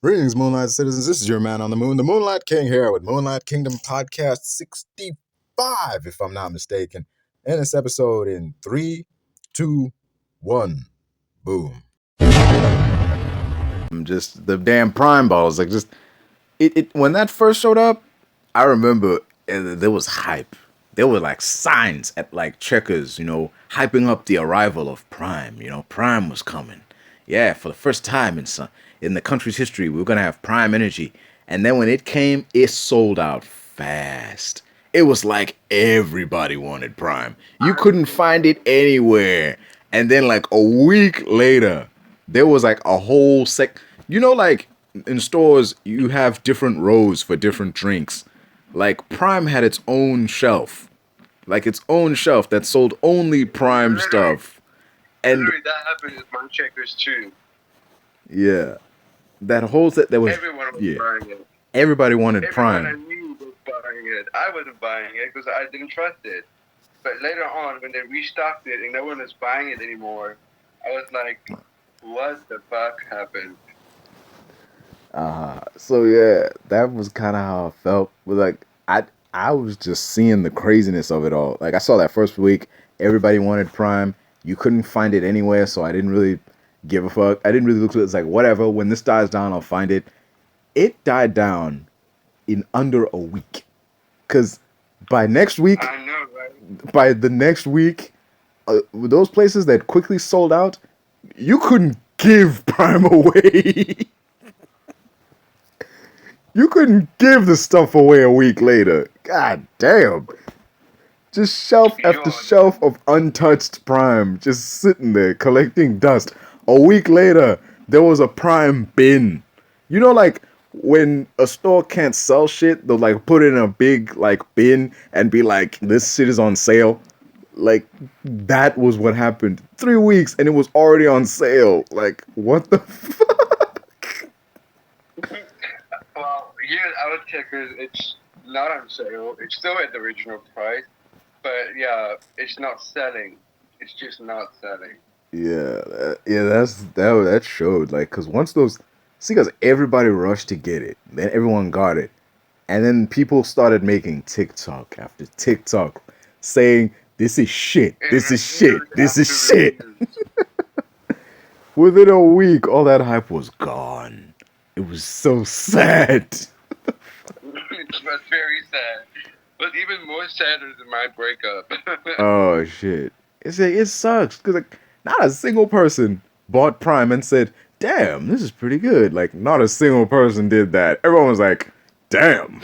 Greetings, Moonlight citizens. This is your man on the moon, the Moonlight King, here with Moonlight Kingdom Podcast 65, if I'm not mistaken. And this episode in 3, 2, 1, boom. Just the damn Prime balls, like just it. When that first showed up, I remember there was hype. There were like signs at like Checkers, hyping up the arrival of Prime. Prime was coming. Yeah, for the first time in the country's history, we were gonna have Prime Energy. And then when it came, it sold out fast. It was like everybody wanted Prime. You couldn't find it anywhere. And then like a week later, there was like a whole like in stores, you have different rows for different drinks. Like Prime had its own shelf. Like its own shelf that sold only Prime stuff. And that happened at my Checkers too. Yeah. That whole set that was everyone was buying it. Everybody wanted Prime. Everyone I knew was buying it. I wasn't buying it because I didn't trust it. But later on, when they restocked it and no one was buying it anymore, I was like, what the fuck happened? So yeah, that was kind of how I felt. But like, I was just seeing the craziness of it all. Like I saw that first week, everybody wanted Prime. You couldn't find it anywhere, so I didn't really give a fuck. I didn't really look at it. It's like, whatever. When this dies down, I'll find it. It died down in under a week. Because by next week, I know, right? By the next week, those places that quickly sold out, you couldn't give Prime away. You couldn't give the stuff away a week later. God damn. Just shelf after shelf of untouched Prime just sitting there collecting dust. A week later, there was a Prime bin. Like when a store can't sell shit, they'll like put it in a big like bin and be like, this shit is on sale. Like that was what happened. 3 weeks and it was already on sale. Like what the fuck? Well, here at our Checkers, it's not on sale. It's still at the original price. But yeah, it's not selling. It's just not selling. Yeah, that showed. Like, because everybody rushed to get it, then everyone got it, and then people started making TikTok after TikTok saying, "This is shit. This is shit. This is shit." Within a week, all that hype was gone. It was so sad. It was very sad. But even more sadder than my breakup. Oh shit! It sucks because like not a single person bought Prime and said, "Damn, this is pretty good." Like not a single person did that. Everyone was like, "Damn."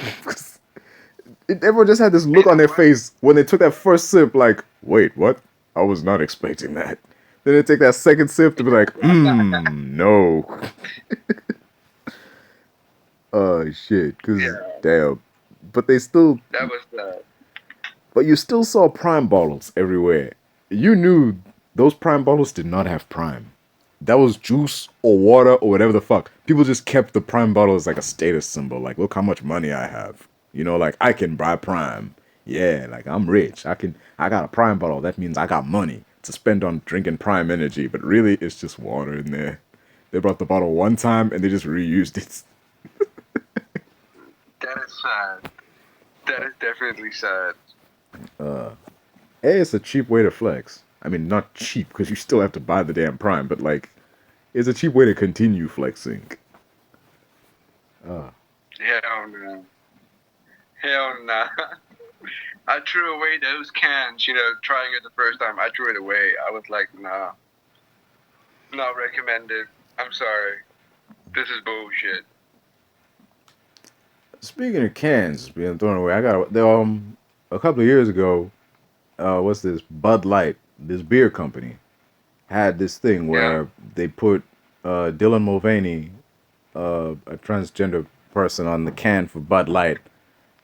Everyone just had this look on their face when they took that first sip. Like, wait, what? I was not expecting that. Then they take that second sip to be like, no. Oh shit! Because damn. But they still... That was sad. But you still saw Prime bottles everywhere. You knew those Prime bottles did not have Prime. That was juice or water or whatever the fuck. People just kept the Prime bottle as like a status symbol. Like, look how much money I have. Like I can buy Prime. Yeah, like I'm rich. I got a Prime bottle. That means I got money to spend on drinking Prime Energy. But really, it's just water in there. They brought the bottle one time and they just reused it. That is sad. That is definitely sad. It's a cheap way to flex. I mean, not cheap, because you still have to buy the damn Prime, but, like, it's a cheap way to continue flexing. Hell no. Hell no. I threw away those cans, trying it the first time. I threw it away. I was like, nah. Not recommended. I'm sorry. This is bullshit. Speaking of cans being thrown away, I got a couple of years ago, what's this? Bud Light, this beer company, had this thing where they put Dylan Mulvaney, a transgender person, on the can for Bud Light,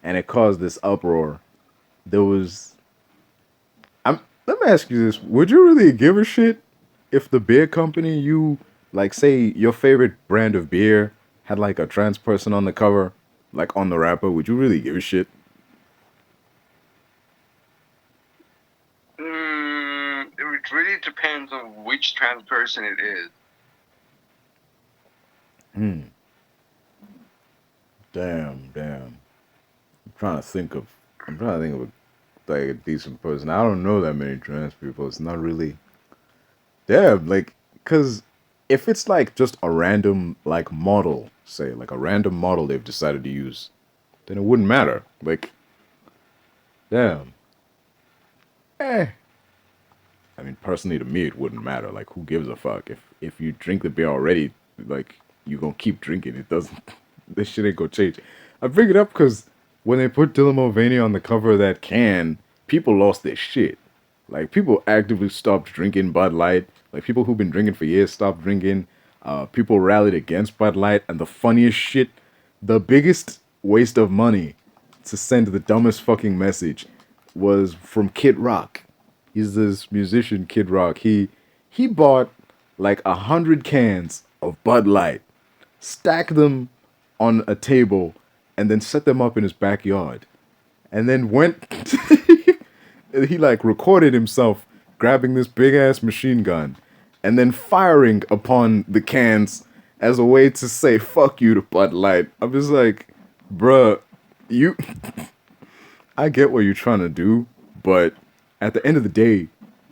and it caused this uproar. Let me ask you this: would you really give a shit if the beer company like, say your favorite brand of beer had like a trans person on the cover? Like on the wrapper, would you really give a shit? It really depends on which trans person it is. Damn. I'm trying to think of like a decent person. I don't know that many trans people. It's not really. Damn, like, cause if it's like just a random like model, say like a random model they've decided to use, then it wouldn't matter. Like, damn. Eh. I mean, personally, to me, it wouldn't matter. Like, who gives a fuck if you drink the beer already? Like, you gonna keep drinking. It doesn't. This shit ain't gonna change. I bring it up because when they put Dylan Mulvaney on the cover of that can, people lost their shit. Like, people actively stopped drinking Bud Light. Like, people who've been drinking for years stopped drinking. People rallied against Bud Light. And the funniest shit, the biggest waste of money to send the dumbest fucking message was from Kid Rock. He's this musician, Kid Rock. He bought like 100 cans of Bud Light, stacked them on a table, and then set them up in his backyard. And then went he like recorded himself grabbing this big ass machine gun and then firing upon the cans as a way to say fuck you to Bud Light. I'm just like, bruh, you I get what you're trying to do, but at the end of the day,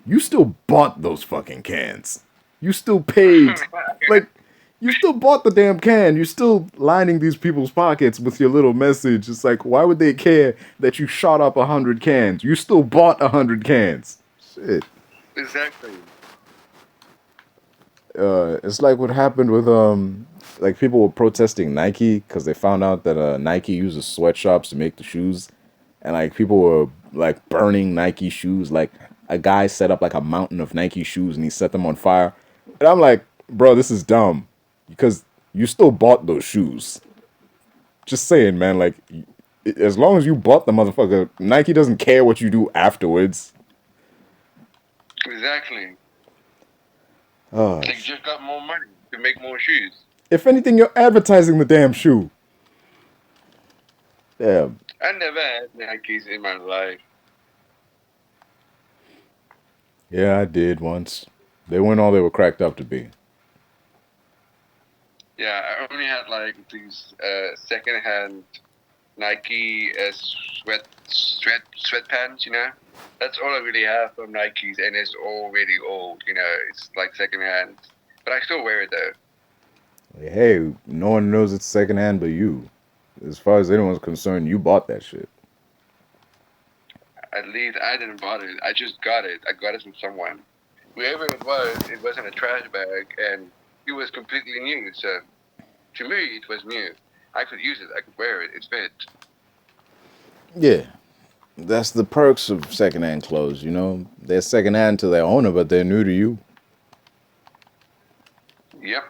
you still bought those fucking cans. You still paid. Like, you still bought the damn can. You're still lining these people's pockets with your little message. It's like, why would they care that you shot up 100 cans? You still bought 100 cans. Shit. Exactly. It's like what happened with like people were protesting Nike because they found out that Nike uses sweatshops to make the shoes, and like people were like burning Nike shoes. Like a guy set up like a mountain of Nike shoes and he set them on fire. And I'm like, bro, this is dumb because you still bought those shoes. Just saying, man. Like, as long as you bought the motherfucker, Nike doesn't care what you do afterwards. Exactly. Oh, They just got more money to make more shoes. if anything, you're advertising the damn shoe. Damn. I never had Nikes in my life. Yeah, I did once. They weren't all they were cracked up to be. Yeah, I only had like these second-hand Nike sweatpants, you know. That's all I really have from Nikes, and it's all really old, you know. It's like second-hand, but I still wear it though. Like, hey, no one knows it's secondhand but you. As far as anyone's concerned, you bought that shit. At least I didn't buy it. I just got it. I got it from someone. Whoever it was in a trash bag, and it was completely new. So to me, it was new. I could use it. I could wear it. It fit. Yeah. That's the perks of secondhand clothes, you know? They're secondhand to their owner, but they're new to you. Yep.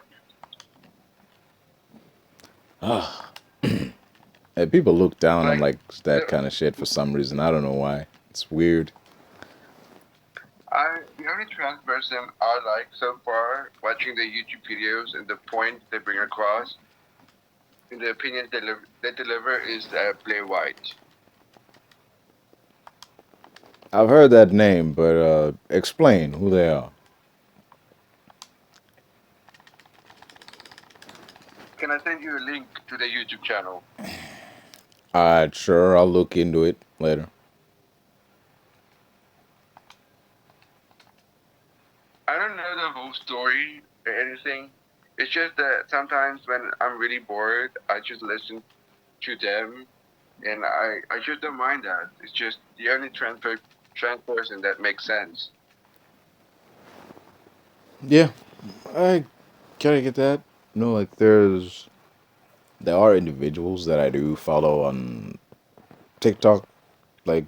And people look down on like that kind of shit for some reason. I don't know why. It's weird. The only trans person I like so far, watching the YouTube videos and the point they bring across, and the opinions they deliver, is Blair White. I've heard that name, but explain who they are. Can I send you a link to the YouTube channel? Alright, sure. I'll look into it later. I don't know the whole story or anything. It's just that sometimes when I'm really bored, I just listen to them, and I just don't mind that. It's just the only trans person that makes sense. Yeah, I kind of get that. No, like there are individuals that I do follow on TikTok, like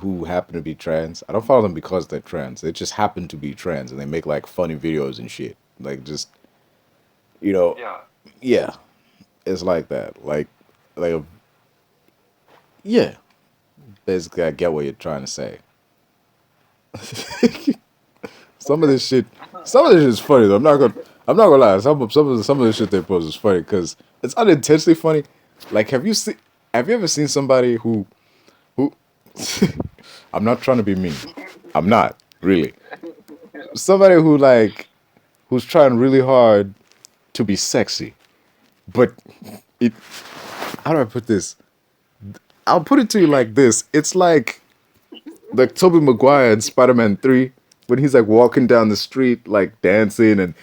who happen to be trans. I don't follow them because they're trans. They just happen to be trans, and they make like funny videos and shit. Like just, you know, yeah, it's like that. Like, yeah. Basically, I get what you're trying to say. Some of this shit is funny though. I'm not gonna lie. Some of the shit they post is funny because it's unintentionally funny. Like, have you ever seen somebody who I'm not trying to be mean. I'm not really. Somebody who's trying really hard to be sexy, but how do I put this? I'll put it to you like this. It's like Tobey Maguire in Spider-Man 3 when he's like walking down the street like dancing and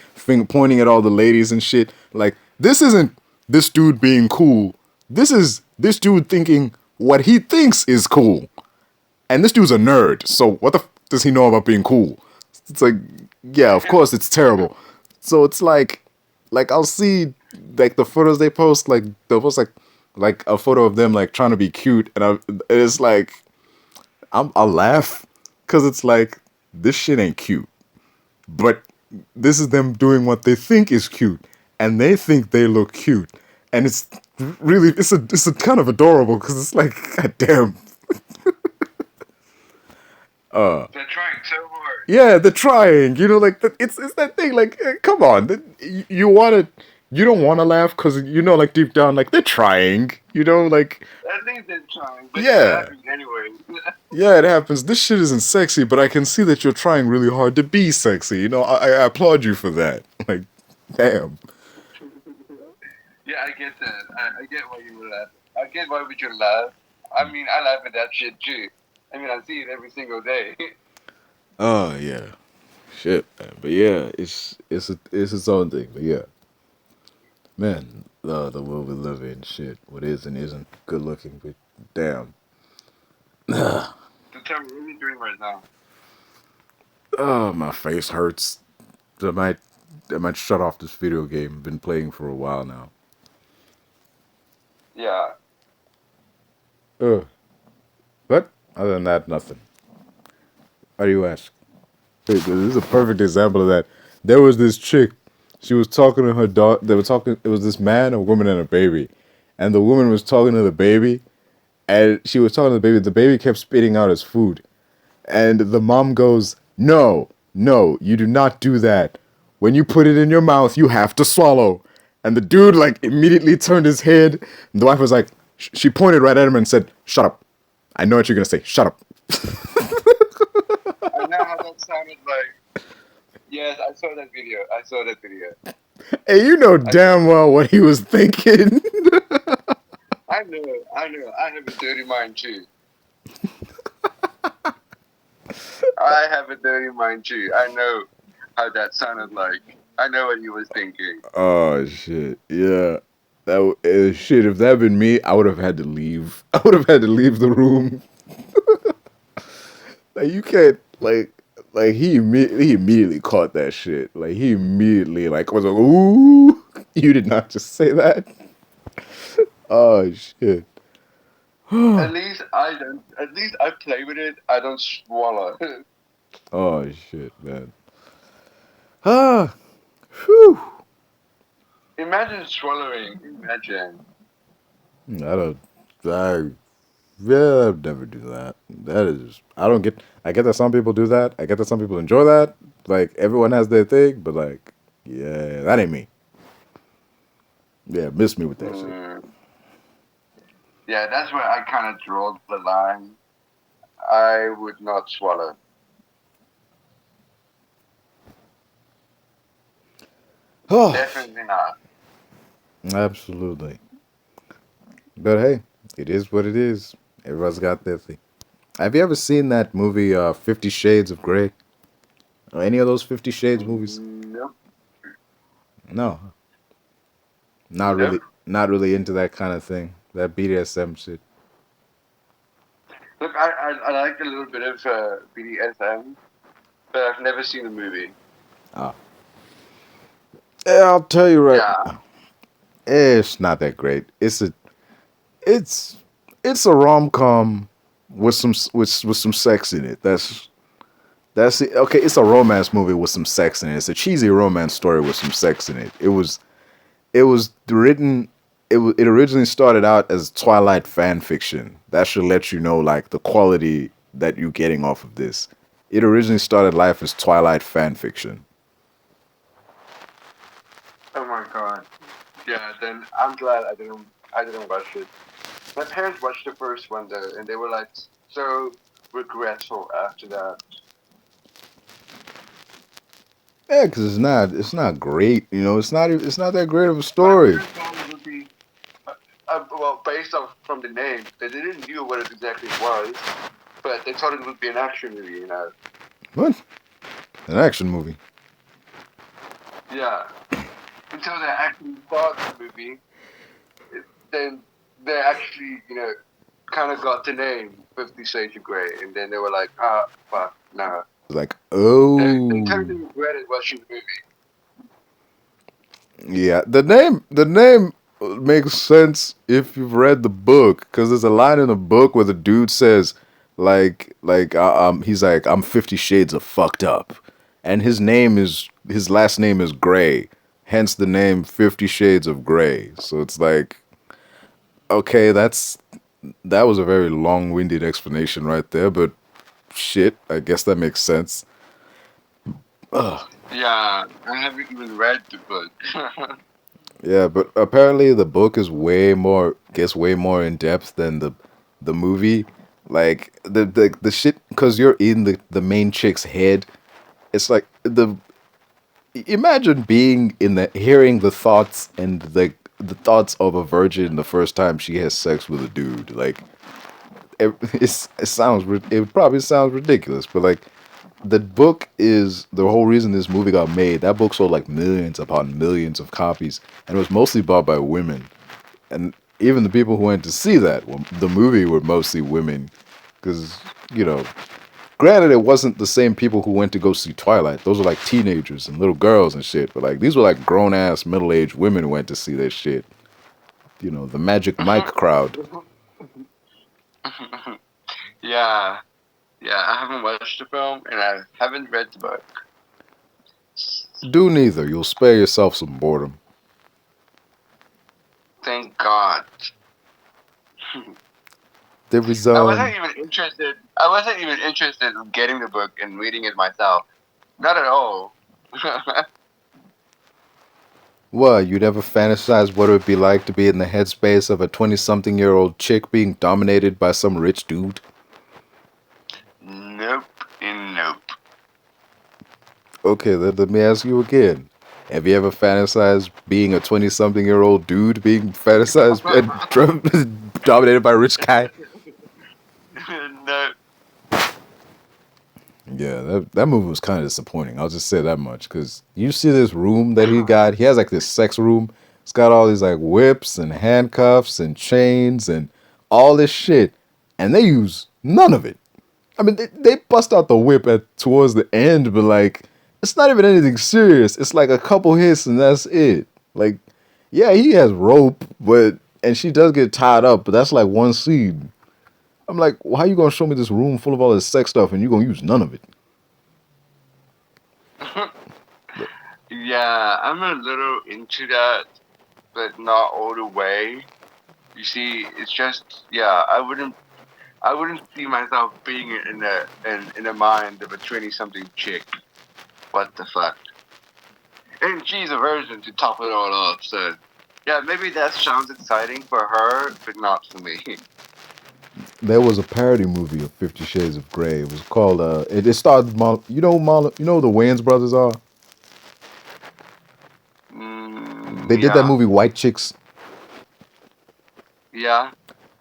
pointing at all the ladies and shit. Like this isn't this dude being cool. This is this dude thinking what he thinks is cool. And this dude's a nerd. So what the does he know about being cool? It's like, yeah, of course it's terrible. So it's like I'll see like the photos they post, like they'll post like a photo of them like trying to be cute, and it's like I'll laugh because it's like this shit ain't cute, but this is them doing what they think is cute, and they think they look cute, and it's really it's a kind of adorable because it's like god damn. They're trying so hard. Yeah, they're trying. You know, like it's that thing. Like, come on, you want to. You don't want to laugh because you know, like deep down, like they're trying. You know, like At least they're trying. But Yeah. it's happening anyway. yeah, it happens. This shit isn't sexy, but I can see that you're trying really hard to be sexy. You know, I applaud you for that. Like, damn. Yeah, I get that. I get why you would laugh. I get why would you laugh. I mean, I laugh at that shit too. I mean, I see it every single day. Oh yeah, shit, man. But yeah, it's its own thing. But yeah, man, the world we live in, shit. What is and isn't good looking, but damn. So tell me, what are you doing right now? Oh, my face hurts. I might shut off this video game. Been playing for a while now. Yeah. But other than that, nothing. Why do you ask? Hey, this is a perfect example of that. There was this chick. She was talking to her daughter. They were talking. It was this man, a woman, and a baby. And the woman was talking to the baby, and she was talking to the baby. The baby kept spitting out his food, and the mom goes, "No, no, you do not do that. When you put it in your mouth, you have to swallow." And the dude like immediately turned his head. And the wife was like, she pointed right at him and said, "Shut up. I know what you're gonna say. Shut up." I know how that sounded like. Yes, I saw that video. Hey, you know damn well what he was thinking. I know. I have a dirty mind too. I have a dirty mind too. I know how that sounded like. I know what he was thinking. Oh shit! Yeah, shit. If that had been me, I would have had to leave. I would have had to leave the room. Like you can't like he immediately caught that shit. Like he immediately like was like, "Ooh, you did not just say that." Oh shit! At least I don't. At least I play with it. I don't swallow. Oh shit, man. Ah, whew. Imagine swallowing. Imagine. I don't. I Yeah, I'd never do that. That is, I don't get. I get that some people do that. I get that some people enjoy that. Like everyone has their thing, but like, yeah, that ain't me. Yeah, miss me with that shit. Yeah, that's where I kind of draw the line. I would not swallow. Oh, Definitely not. absolutely. But hey, it is what it is. Everyone's got their thing. Have you ever seen that movie, 50 Shades of Grey? Or any of those 50 Shades movies? Nope. No, not Nope. really. Not really into that kind of thing. That BDSM shit. Look, I like a little bit of BDSM, but I've never seen the movie. Ah. Yeah, I'll tell you right. Yeah. It's not that great. It's a rom com with some sex in it. That's it. Okay. It's a romance movie with some sex in it. It's a cheesy romance story with some sex in it. It was written. It originally started out as Twilight fan fiction. That should let you know like the quality that you're getting off of this. It originally started life as Twilight fan fiction. Oh my god. Yeah. Then I'm glad I didn't watch it. My parents watched the first one though, and they were like so regretful after that. Yeah, because it's not great. You know, it's not that great of a story. My parents thought it would be. well, based off from the name, they didn't know what it exactly was, but they thought it would be an action movie, you know. What? An action movie? Yeah. Until they actually bought the movie, then they actually, you know, kind of got the name 50 Shades of Grey, and then they were like, fuck, no. Like, They oh. totally regretted watching the movie. Yeah, the name makes sense if you've read the book, because there's a line in the book where the dude says, he's like, I'm 50 shades of fucked up, and his last name is Gray, hence the name 50 Shades of Grey. So it's like, okay, that was a very long-winded explanation right there, but shit, I guess that makes sense. Ugh. Yeah, I haven't even read the book. Yeah, but apparently the book is gets way more in depth than the movie. Like the shit, because you're in the main chick's head. It's like imagine being in hearing the thoughts and the thoughts of a virgin the first time she has sex with a dude. Like it probably sounds ridiculous, but like the book is the whole reason this movie got made. That book sold like millions upon millions of copies, and it was mostly bought by women. And even the people who went to see the movie were mostly women, because granted, it wasn't the same people who went to go see Twilight. Those were like teenagers and little girls and shit. But like these were like grown ass middle aged women who went to see that shit. The Magic Mike crowd. Yeah. Yeah, I haven't watched the film, and I haven't read the book. Do neither. You'll spare yourself some boredom. Thank God. There was I wasn't even interested in getting the book and reading it myself. Not at all. What, you'd ever fantasize what it would be like to be in the headspace of a 20-something-year-old chick being dominated by some rich dude? Nope and nope. Okay, let me ask you again. Have you ever fantasized being a 20-something-year-old dude being fantasized and dominated by a rich guy? No. Yeah, that movie was kind of disappointing. I'll just say that much, because you see this room that he got. He has like this sex room. It's got all these like whips and handcuffs and chains and all this shit, and they use none of it. I mean, they bust out the whip towards the end, but like it's not even anything serious. It's like a couple hits and that's it. Like, yeah, he has rope, and she does get tied up, but that's like one scene. I'm like, well, how you gonna show me this room full of all this sex stuff and you gonna use none of it? Yeah, I'm a little into that, but not all the way. You see, it's just I wouldn't see myself being in the mind of a 20-something chick. What the fuck? And she's a virgin to top it all off. So yeah, maybe that sounds exciting for her, but not for me. There was a parody movie of 50 Shades of Grey. It was called it starred you know who the Wayans brothers are? They did that movie White Chicks. Yeah.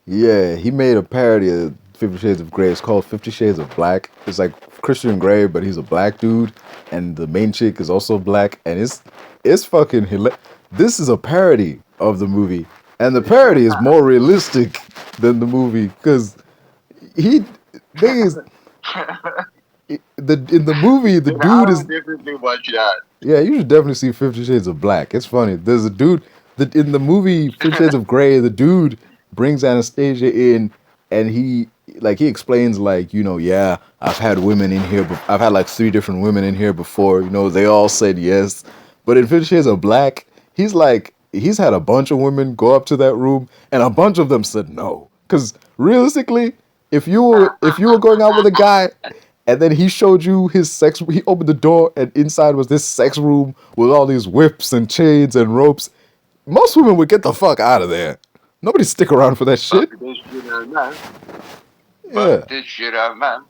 Yeah, he made a parody of 50 Shades of Grey. It's called 50 Shades of Black. It's like Christian Grey, but he's a black dude, and the main chick is also black, and it's fucking hilarious. This is a parody of the movie, and the parody is more realistic than the movie, because in the movie the dude is definitely watch that. Yeah, you should definitely see 50 Shades of Black. It's funny. There's a dude in the movie 50 Shades of Grey, the dude brings Anastasia in, and he explains yeah, I've had women in here, but I've had like 3 different women in here before, they all said yes. But in 50 Shades of Black, he's had a bunch of women go up to that room and a bunch of them said no. Cuz realistically, if you were going out with a guy and then he showed you he opened the door and inside was this sex room with all these whips and chains and ropes, most women would get the fuck out of there. Nobody stick around for that shit. This shit out, man.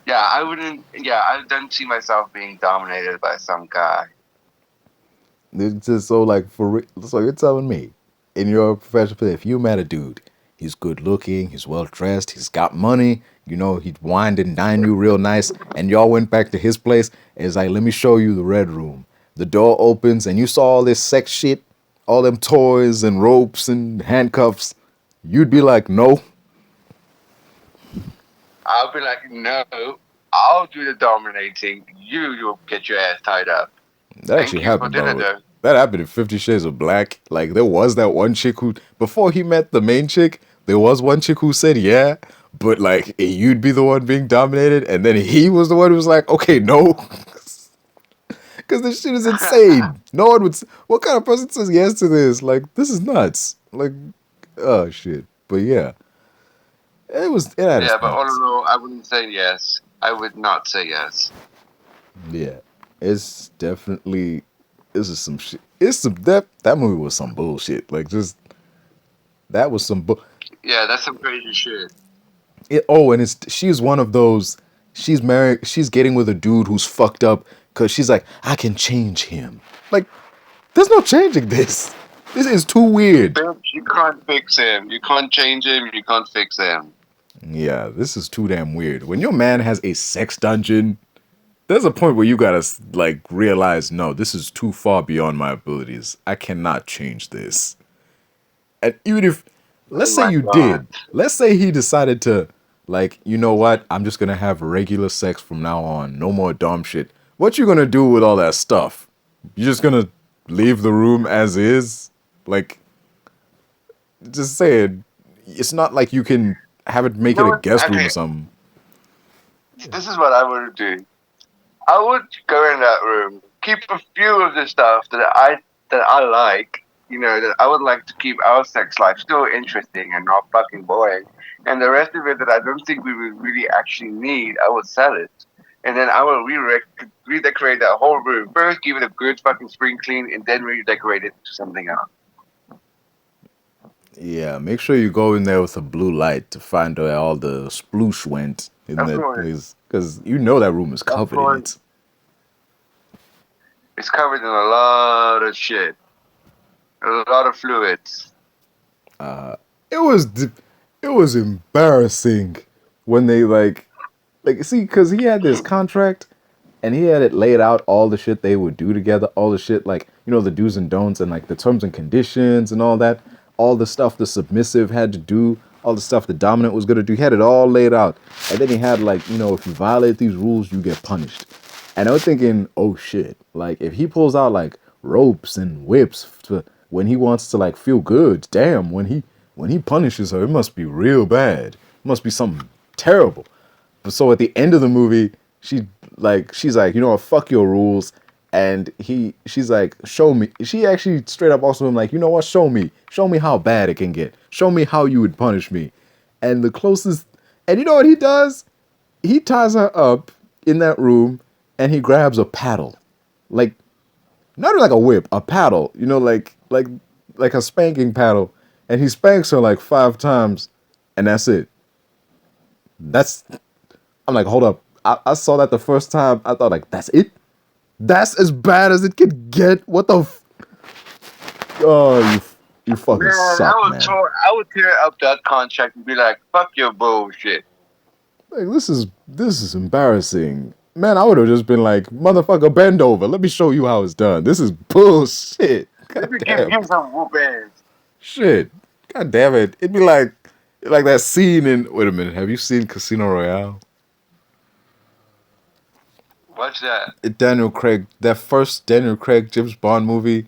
Yeah, I don't see myself being dominated by some guy. It's just so so you're telling me in your professional play, if you met a dude, he's good looking, he's well dressed, he's got money, you know, he'd wine and dine you real nice, and y'all went back to his place, and it's like, let me show you the red room. The door opens, and you saw all this sex shit, all them toys and ropes and handcuffs. You'd be like, no. I'll be like, no, I'll do the dominating. You'll get your ass tied up. That actually happened, though. That happened in 50 Shades of Black. Like, there was that one chick who, before he met the main chick, there was one chick who said yeah, but, like, you'd be the one being dominated, and then he was the one who was like, okay, no. Because this shit is insane. No one would, what kind of person says yes to this? Like, this is nuts. Like, oh, shit. But, yeah. It had its but all parts. in all, I wouldn't say yes. I would not say yes. Yeah. It's definitely, this is some shit. It's some, that movie was some bullshit. Like, just, that was some Yeah, that's some crazy shit. and she's one of those, she's married, she's getting with a dude who's fucked up because she's like, I can change him. Like, there's no changing this. This is too weird. Bitch, you can't fix him. You can't change him. You can't fix him. Yeah, this is too damn weird. When your man has a sex dungeon, there's a point where you gotta, like, realize, no, this is too far beyond my abilities. I cannot change this. And even if, let's say you did, let's say he decided to, like, you know what, I'm just gonna have regular sex from now on, no more dumb shit. What you gonna do with all that stuff? You just gonna leave the room as is? Like, just saying, it's not like you can have it, make it a guest room or something. This is what I would do. I would go in that room, keep a few of the stuff that I like, you know, that I would like to keep our sex life still interesting and not fucking boring. And the rest of it that I don't think we would really actually need, I would sell it. And then I will redecorate that whole room. First, give it a good fucking spring clean, and then redecorate it to something else. Yeah, make sure you go in there with a blue light to find where all the sploosh went in that place. Because you know that room is covered in it. It's covered in a lot of shit. A lot of fluids. It was embarrassing when they like see, because he had this contract and he had it laid out, all the shit they would do together, all the shit, like, you know, the do's and don'ts and like the terms and conditions and all that, all the stuff the submissive had to do, all the stuff the dominant was going to do. He had it all laid out. And then he had, like, you know, if you violate these rules, you get punished. And I was thinking, oh shit, like if he pulls out like ropes and whips when he wants to like feel good, damn, when he punishes her, it must be real bad. It must be something terrible. But so at the end of the movie, she's like, you know what, fuck your rules. And she's like, show me. She actually straight up also him like, you know what, show me how bad it can get. Show me how you would punish me. And the closest, and you know what he does? He ties her up in that room and he grabs a paddle. Like, not like a whip, a paddle, you know, like a spanking paddle. And he spanks her like 5 times and that's it. I'm like, hold up. I saw that the first time. I thought, like, that's it? That's as bad as it could get? What the oh, you fucking suck, man. I would tear up that contract and be like, fuck your bullshit. Like, this is embarrassing. Man, I would have just been like, motherfucker, bend over. Let me show you how it's done. This is bullshit. God damn. Give some whoopings. Shit. God damn it. It'd be like that scene in, wait a minute, have you seen Casino Royale? What's that? That first Daniel Craig James Bond movie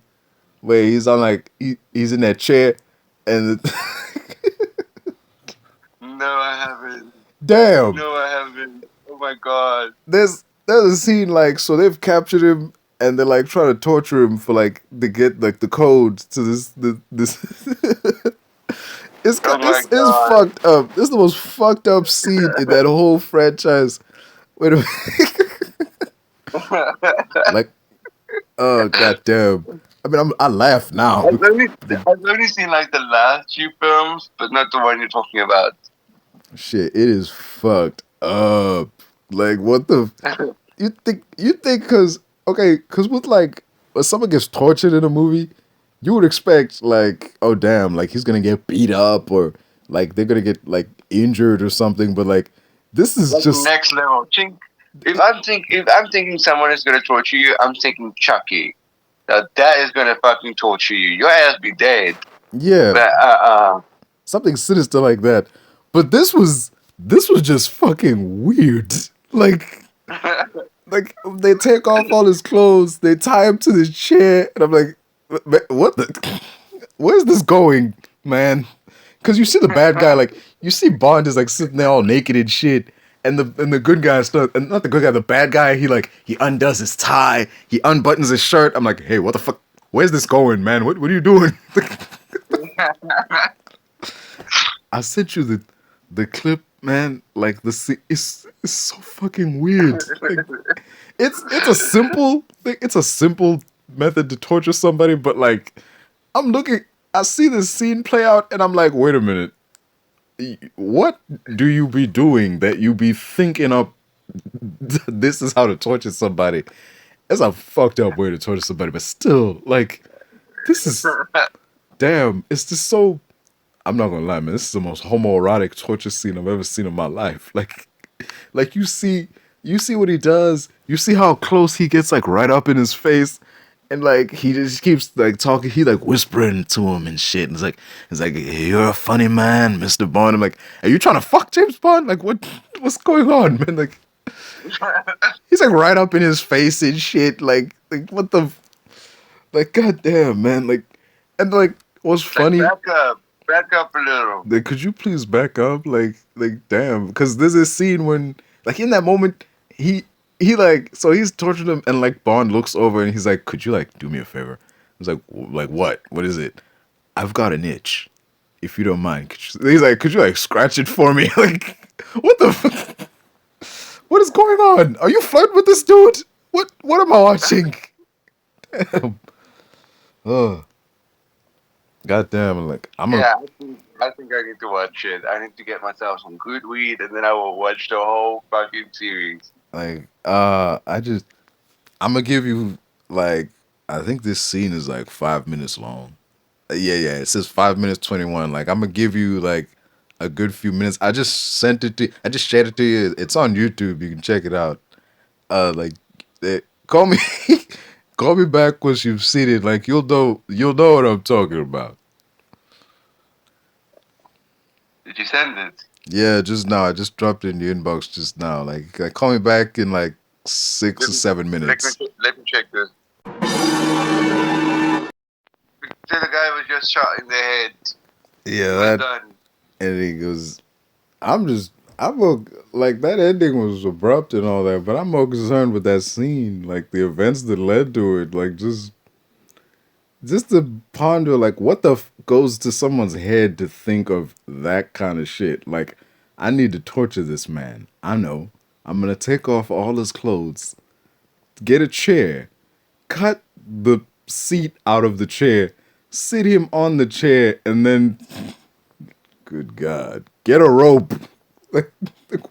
where he's on like, he's in that chair and No, I haven't. Damn. No, I haven't. Oh my god. There's a scene like, so they've captured him and they're like trying to torture him for like to get like the codes to this It's fucked up. This is the most fucked up scene in that whole franchise. Wait a minute. Like, oh goddamn! I mean, I laugh now. I've only seen like the last few films, but not the one you're talking about. Shit, it is fucked up. Like, what the? You think? Cause with like, when someone gets tortured in a movie, you would expect like, oh damn, like he's gonna get beat up or like they're gonna get like injured or something, but like this is Like just next level. If I'm thinking someone is gonna torture you, I'm thinking Chucky. That is gonna fucking torture you. Your ass be dead. yeah, But something sinister like that. But this was just fucking weird. Like they take off all his clothes, they tie him to this chair, and I'm like, what the? Where's this going, man? Because you see the bad guy, like you see Bond is like sitting there all naked and shit, and the good guy stuff, and not the good guy, the bad guy, he undoes his tie, he unbuttons his shirt. I'm like, hey, what the fuck? Where's this going, man? What are you doing? I sent you the clip, man. Like the scene, it's so fucking weird. Like it's a simple thing. It's a simple method to torture somebody, but like I'm looking, I see this scene play out, and I'm like, wait a minute, what do you be doing that you be thinking up? This is how to torture somebody. It's a fucked up way to torture somebody, but still, like, this is damn. It's just so. I'm not gonna lie, man. This is the most homoerotic torture scene I've ever seen in my life. Like you see what he does. You see how close he gets, like right up in his face, and like he just keeps like talking. He like whispering to him and shit. And it's like you're a funny man, Mr. Bond. I'm like, are you trying to fuck James Bond? Like what's going on, man? Like he's like right up in his face and shit. Like what the like goddamn man. And like what's funny. back up a little. Like, could you please back up? Like damn. Because there's this scene when, like, in that moment, he like, so he's torturing him, and like Bond looks over and he's like, "Could you like do me a favor?" He's like what? What is it? I've got an itch. If you don't mind, he's like, "Could you like scratch it for me?" Like, what the? What is going on? Are you flirting with this dude? What am I watching? Damn. Ugh. Goddamn, like I think I need to watch it. I need to get myself some good weed, and then I will watch the whole fucking series. like I'm gonna give you like I think this scene is like 5 minutes long. Yeah, it says 5 minutes 21. Like I'm gonna give you like a good few minutes. I just shared it to you. It's on YouTube. You can check it out. Like call me call me back once you've seen it. Like you'll know what I'm talking about. Did you send it? Yeah, just now. I just dropped it in the inbox just now. Like call me back in like 6 or 7 minutes. Let me check this. So the guy was just shot in the head. Yeah, Well done. And he goes, like that ending was abrupt and all that, but I'm more concerned with that scene, like the events that led to it, like just to ponder, like what the goes to someone's head to think of that kind of shit. Like, I need to torture this man. I know. I'm gonna take off all his clothes, get a chair, cut the seat out of the chair, sit him on the chair, and then, good God, get a rope. Like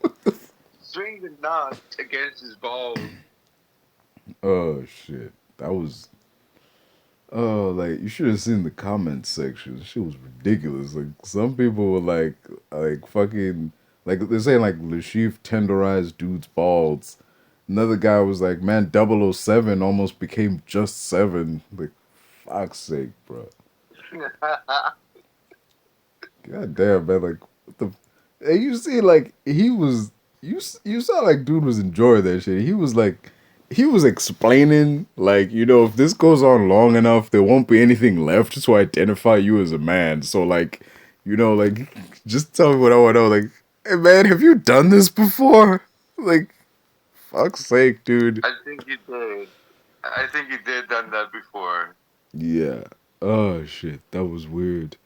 what the? Swing the knot against his balls. Oh shit, that was. Oh, like you should have seen the comment section. Shit was ridiculous. Like some people were like fucking, like they're saying like Lashif tenderized dude's balls. Another guy was like, man, 007 almost became just 7. Like, fuck's sake, bro. God damn, man. Like, what the? And you see, like he was. You saw like dude was enjoying that shit. He was explaining, like, if this goes on long enough, there won't be anything left to identify you as a man. So, like, like, just tell me what I want to know. Like, hey, man, have you done this before? Like, fuck's sake, dude. I think he did. I think he did done that before. Yeah. Oh, shit. That was weird.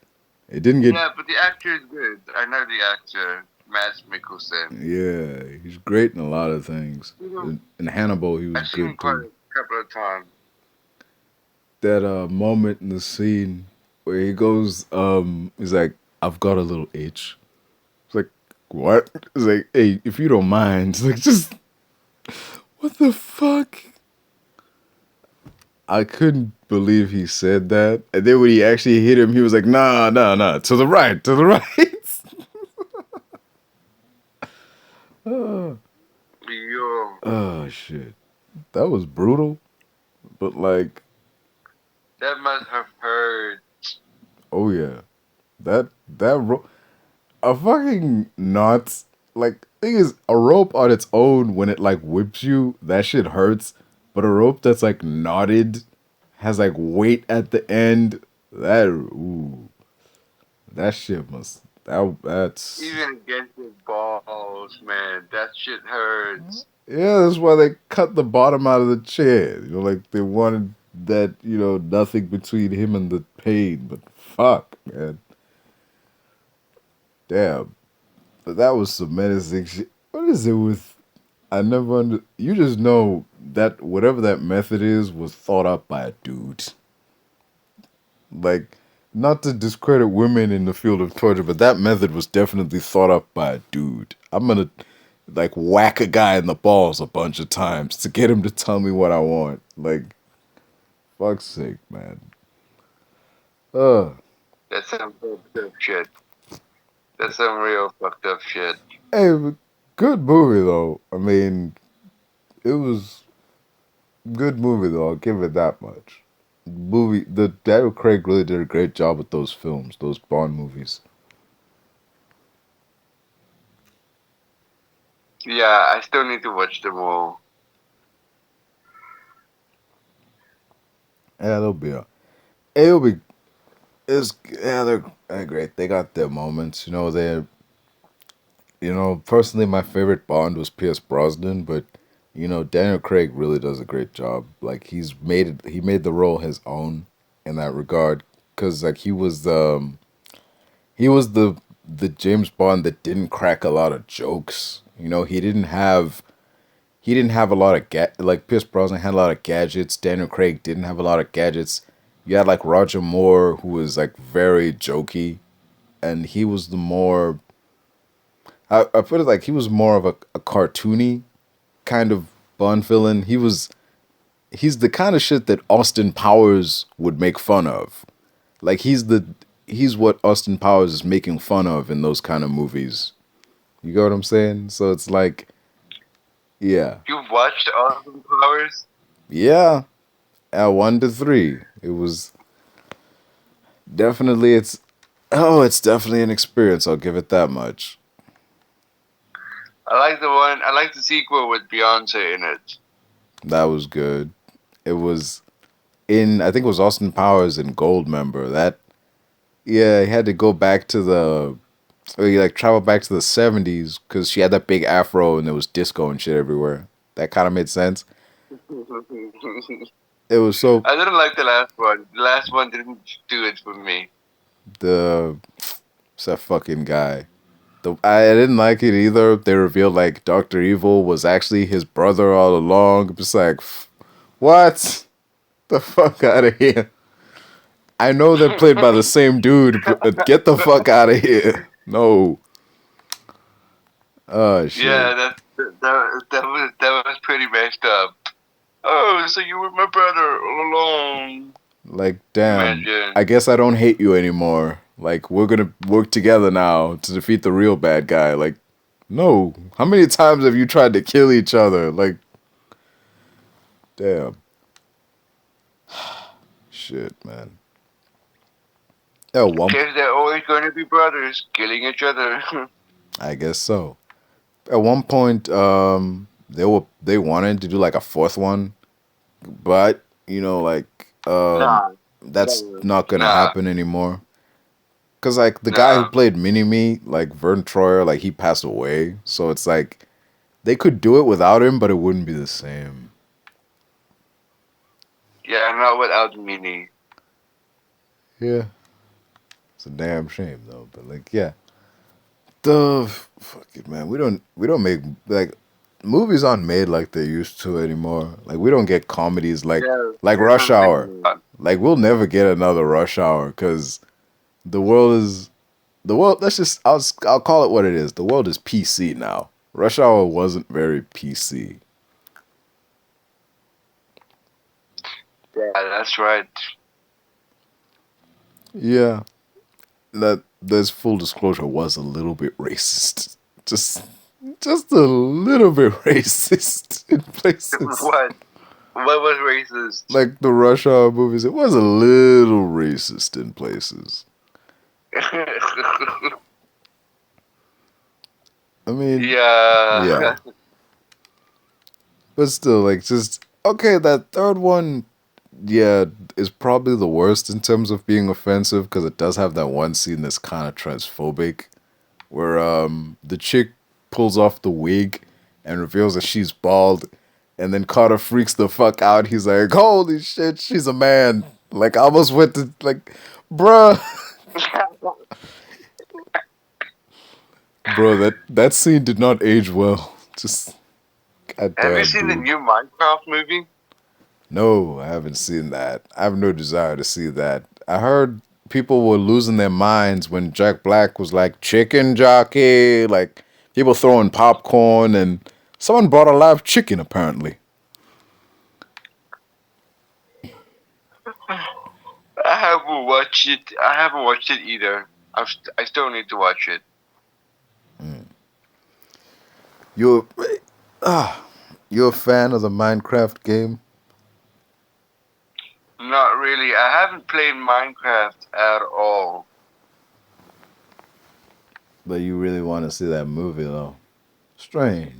It didn't get... Yeah, but the actor is good. I know the actor. Mads Mikkelsen. Yeah, he's great in a lot of things. In Hannibal, he was I've seen him good quite too. a couple of times. That moment in the scene where he goes, he's like, I've got a little itch. It's like, what? It's like, hey, if you don't mind, it's like, just, what the fuck? I couldn't believe he said that. And then when he actually hit him, he was like, nah, nah, nah, to the right, to the right. oh, Yo, oh, shit. That was brutal. But, like, that must have hurt. oh, yeah. A fucking knot. Like, thing is, a rope on its own, when it, like, whips you, that shit hurts. But a rope that's, like, knotted, has, like, weight at the end, that shit must, that's... Even against his balls, man, that shit hurts. Yeah, that's why they cut the bottom out of the chair. You know, like, they wanted that, nothing between him and the pain. But fuck, man. Damn. But that was some menacing shit. What is it with... You just know that whatever that method is was thought up by a dude. Like, not to discredit women in the field of torture, but that method was definitely thought up by a dude. I'm gonna, like, whack a guy in the balls a bunch of times to get him to tell me what I want. Like, fuck's sake, man. That's some fucked up shit. That's some real fucked up shit. Hey, but good movie, though. I mean, it was good movie, though. I'll give it that much. The Daniel Craig really did a great job with those films, those Bond movies. Yeah, I still need to watch them all. Yeah, they're great. They got their moments. Personally, my favorite Bond was Pierce Brosnan, but Daniel Craig really does a great job. Like, he made the role his own in that regard, because like he was the James Bond that didn't crack a lot of jokes. He didn't have a lot of like Pierce Brosnan had a lot of gadgets. Daniel Craig didn't have a lot of gadgets. You had like Roger Moore, who was like very jokey, and he was the more. I put it like he was more of a cartoony kind of Bond villain. He's the kind of shit that Austin Powers would make fun of. Like, he's what Austin Powers is making fun of in those kind of movies. You get what I'm saying? So it's like, yeah. You've watched Austin Powers? Yeah. At 1 to 3. It was definitely it's definitely an experience, I'll give it that much. I like the sequel with Beyonce in it. That was good. It was I think it was Austin Powers and Goldmember. Yeah, he had to go back he like traveled back to the 70s because she had that big afro and there was disco and shit everywhere. That kind of made sense. It was so... I didn't like the last one. The last one didn't do it for me. What's that fucking guy? I didn't like it either. They revealed like Dr. Evil was actually his brother all along. It's like, what? The fuck out of here. I know they're played by the same dude, but get the fuck out of here. No. Oh, shit. Yeah, that was pretty messed up. Oh, so you were my brother all along. Like, damn. Imagine. I guess I don't hate you anymore. Like, we're gonna work together now to defeat the real bad guy. Like, no. How many times have you tried to kill each other? Like, damn. Shit, man. Because they're always going to be brothers, killing each other. I guess so. At one point, they wanted to do like a fourth one, but that's not gonna happen anymore. Cause like the guy who played Mini-Me, like Vern Troyer, like he passed away, so it's like they could do it without him, but it wouldn't be the same. Yeah, not without Mini. Yeah. It's a damn shame though, but like, yeah. Fuck it, man. We don't make like movies aren't made like they used to anymore. Like, we don't get comedies like Rush Hour. Like, we'll never get another Rush Hour because the world. Let's just I'll call it what it is. The world is PC now. Rush Hour wasn't very PC. Yeah, that's right. Yeah, that this full disclosure was a little bit racist. Just just a little bit racist in places. What? What was racist? Like the rush hour movies, it was a little racist in places. I mean, Yeah. yeah. But still, like, just okay. That third one, yeah, is probably the worst in terms of being offensive because it does have that one scene that's kind of transphobic, where the chick pulls off the wig and reveals that she's bald, and then Carter freaks the fuck out. He's like, "Holy shit, she's a man!" Like, I almost went to like, bruh, bro. That scene did not age well. Just Have you goddamn, seen the dude. new Minecraft movie? No, I haven't seen that. I have no desire to see that. I heard people were losing their minds when Jack Black was like chicken jockey, like people throwing popcorn, and someone brought a live chicken apparently. I haven't watched it. I haven't watched it either. I still need to watch it. You're you're a fan of the Minecraft game? Not really. I haven't played Minecraft at all. But you really want to see that movie though. Strange.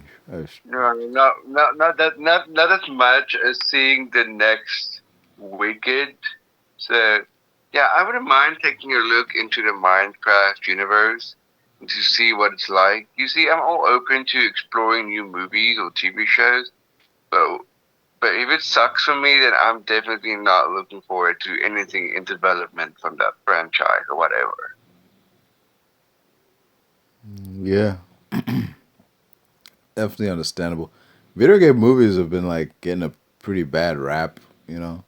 No, not as much as seeing the next Wicked. So, yeah, I wouldn't mind taking a look into the Minecraft universe to see what it's like. You see, I'm all open to exploring new movies or TV shows, but if it sucks for me, then I'm definitely not looking forward to anything in development from that franchise or whatever. Yeah, definitely understandable. Video game movies have been like getting a pretty bad rap, you know.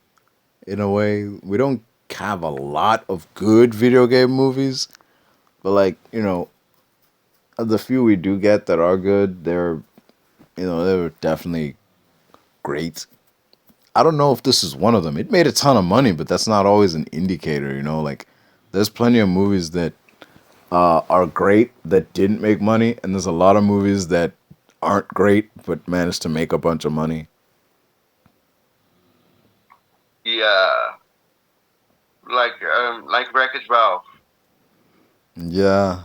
In a way, we don't have a lot of good video game movies, but like, you know, the few we do get that are good, they're definitely great. I don't know if this is one of them. It made a ton of money, but that's not always an indicator, you know. Like, there's plenty of movies that are great that didn't make money, and there's a lot of movies that aren't great but managed to make a bunch of money. Yeah, like Wreck-It Ralph. Yeah,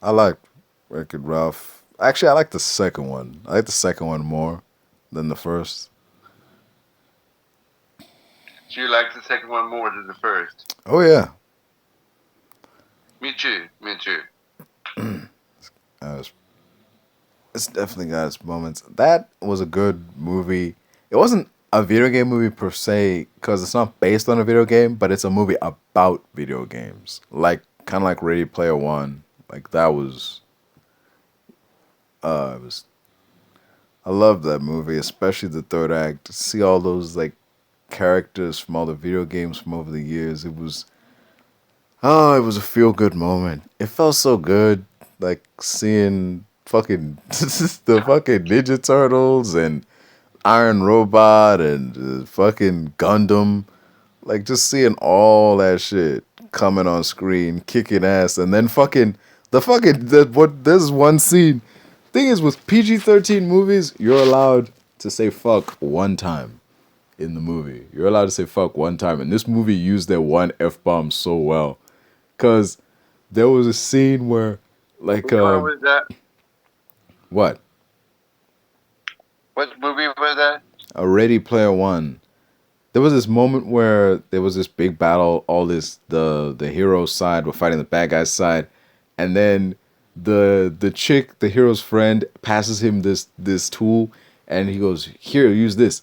I like Wreck-It Ralph. Actually, I like the second one. I like the second one more than the first. Do you like the second one more than the first? Oh yeah, Me too. Me too. uh, it's definitely got its moments. That was a good movie. It wasn't a video game movie per se because it's not based on a video game, but it's a movie about video games. Like kind of like Ready Player One. Like that was it was. I love that movie, especially the third act. To see all those like characters from all the video games from over the years, it was a feel good moment. It felt so good, like seeing fucking the fucking Ninja Turtles and Iron Robot and fucking Gundam, like just seeing all that shit coming on screen, kicking ass, and then there's one scene. Thing is, with PG-13 movies, you're allowed to say fuck one time in the movie. You're allowed to say fuck one time, and this movie used that one f-bomb so well, cause there was a scene where like Which one was that? what What movie was that? a Ready Player One. There was this moment where there was this big battle. All this the hero side were fighting the bad guy's side, and then the chick, the hero's friend, passes him this tool, and he goes, "Here, use this."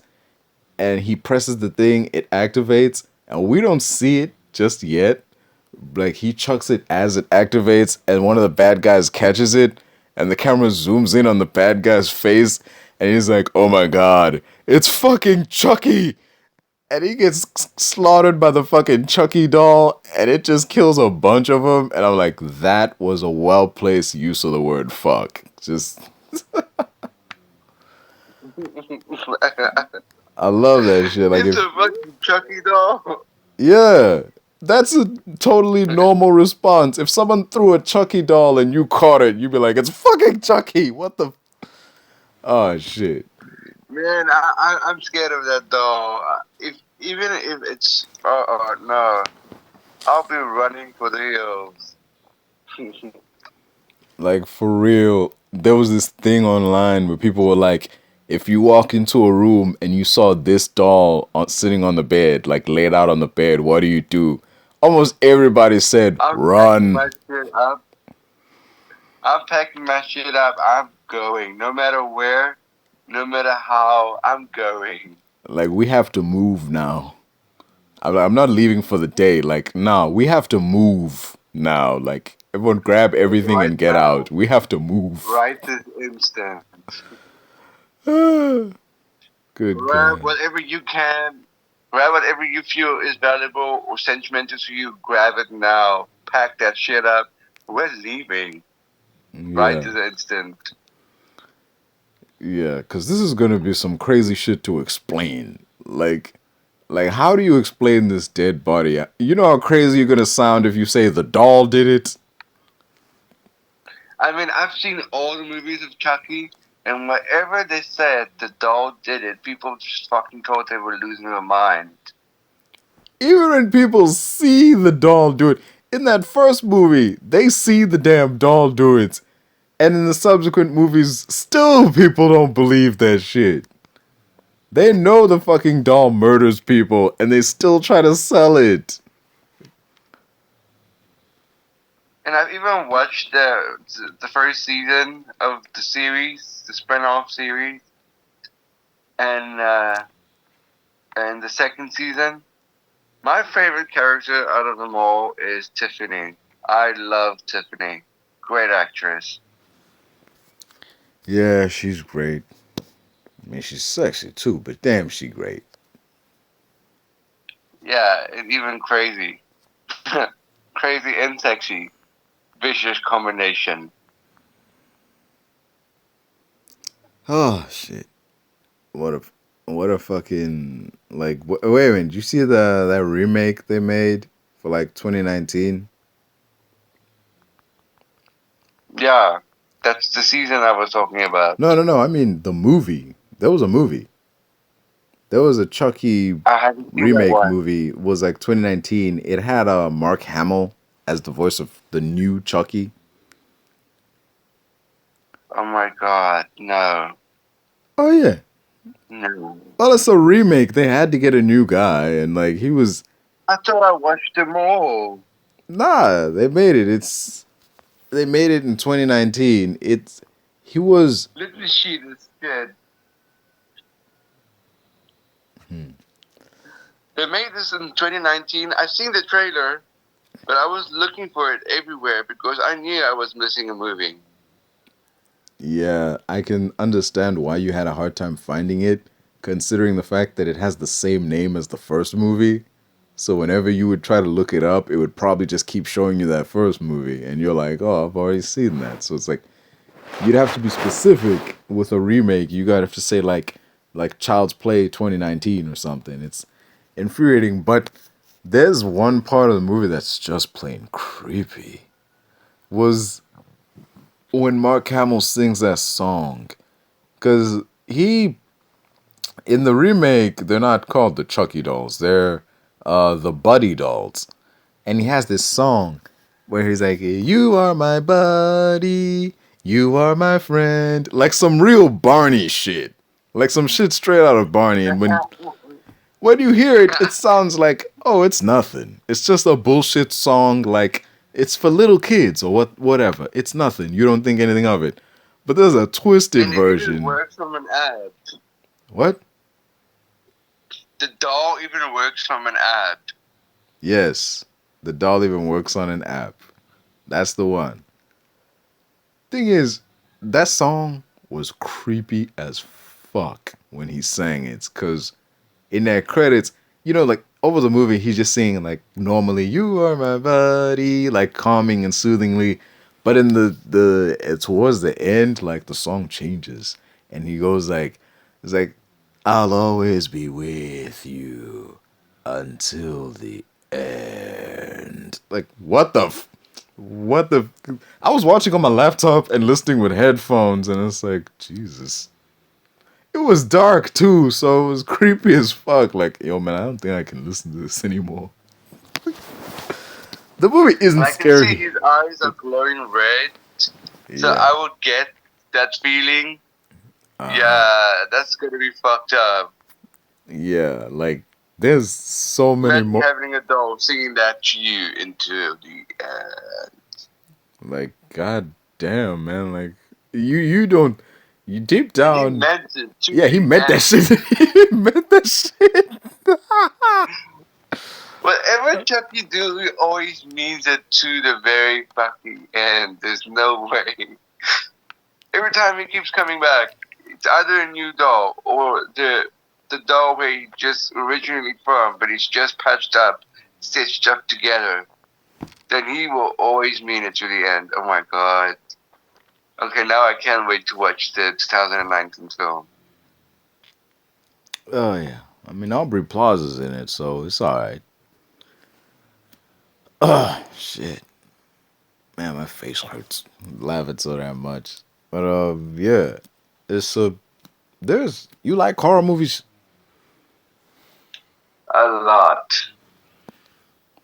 And he presses the thing, it activates, and we don't see it just yet. Like he chucks it as it activates, and one of the bad guys catches it, and the camera zooms in on the bad guy's face, and he's like, "Oh my god, it's fucking Chucky!" And he gets slaughtered by the fucking Chucky doll, and it just kills a bunch of them. And I'm like, that was a well placed use of the word fuck. Just I love that shit. Like It's if a fucking Chucky doll. yeah, that's a totally normal response. If someone threw a Chucky doll and you caught it, you'd be like, "It's fucking Chucky." What the? Oh shit. Man, I'm scared of that doll. If even if it's no, I'll be running for the hills. Like for real, there was this thing online where people were like, if you walk into a room and you saw this doll sitting on the bed, like laid out on the bed, what do you do? Almost everybody said, I'm packing run. my shit up. I'm packing my shit up. I'm going. No matter where, no matter how, I'm going. Like, we have to move now. I'm not leaving for the day. Like, no, we have to move now. Like, everyone grab everything Right and get now. out. We have to move. Right this instant. Good Grab God. whatever you can. Grab whatever you feel is valuable or sentimental to you. Grab it now. Pack that shit up. We're leaving. Right Yeah. this instant. Yeah, because this is going to be some crazy shit to explain. Like, how do you explain this dead body? You know how crazy you're going to sound if you say the doll did it? I mean, I've seen all the movies of Chucky, and whatever they said the doll did it, people just fucking thought they were losing their mind. Even when people see the doll do it, in that first movie, they see the damn doll do it. And in the subsequent movies, still people don't believe that shit. They know the fucking doll murders people, and they still try to sell it. And I've even watched the first season of the series, the spin-off series, and the second season. My favorite character out of them all is Tiffany. I love Tiffany. Great actress. Yeah, she's great. I mean, she's sexy too, but damn, she great. Yeah, and even crazy. Crazy and sexy. Vicious combination. Oh shit! What a fucking like. Wait a minute, did you see that remake they made for like 2019? Yeah, that's the season I was talking about. No. I mean the movie. There was a movie. There was a Chucky I haven't seen that remake one. movie. It was like 2019. It had Mark Hamill as the voice of the new Chucky. Oh my god, no. Oh yeah. No. Well, it's a remake. They had to get a new guy, and like he was. I thought I watched them all. Nah, they made it. They made it in 2019. He was. Little shit is good. They made this in 2019. I've seen the trailer, but I was looking for it everywhere because I knew I was missing a movie. Yeah, I can understand why you had a hard time finding it, considering the fact that it has the same name as the first movie. So whenever you would try to look it up, it would probably just keep showing you that first movie, and you're like, "Oh, I've already seen that." So it's like you'd have to be specific with a remake. You gotta have to say like Child's Play 2019 or something. It's infuriating, but there's one part of the movie that's just plain creepy. Was when Mark Hamill sings that song. Because in the remake, they're not called the Chucky dolls. They're the Buddy dolls. And he has this song where he's like, "You are my buddy, you are my friend." Like some real Barney shit. Like some shit straight out of Barney. And when you hear it, it sounds like, oh, it's nothing. It's just a bullshit song, like it's for little kids or whatever. It's nothing. You don't think anything of it. But there's a twisted And it even version. works from an app. What? The doll even works from an app. Yes. The doll even works on an app. That's the one. Thing is, that song was creepy as fuck when he sang it. Because in that credits, like over the movie, he's just singing like normally, "You are my buddy," like calming and soothingly. But in the towards the end, like the song changes, and he goes like, "It's like I'll always be with you until the end. Like, what the? What the? I was watching on my laptop and listening with headphones, and it's like, Jesus. It was dark too, so it was creepy as fuck. Like, yo, man, I don't think I can listen to this anymore. The movie isn't I can see scary. his eyes are glowing red, so I would get that feeling. Yeah, that's gonna be fucked up. Yeah, like there's so many more. Having a doll singing that to you into the Like, god damn, man. Like, you don't. You deep down. He meant it to he meant that shit. He meant that shit. Whatever Chucky do, he always means it to the very fucking end. There's no way. Every time he keeps coming back, it's either a new doll or the doll where he just originally from, but he's just patched up, stitched up together. Then he will always mean it to the end. Oh my god. Okay, now I can't wait to watch the 2019 film. Oh yeah, I mean Aubrey Plaza's in it, so it's alright. Shit, man, my face hurts laughing so damn much. But yeah, it's you like horror movies? A lot.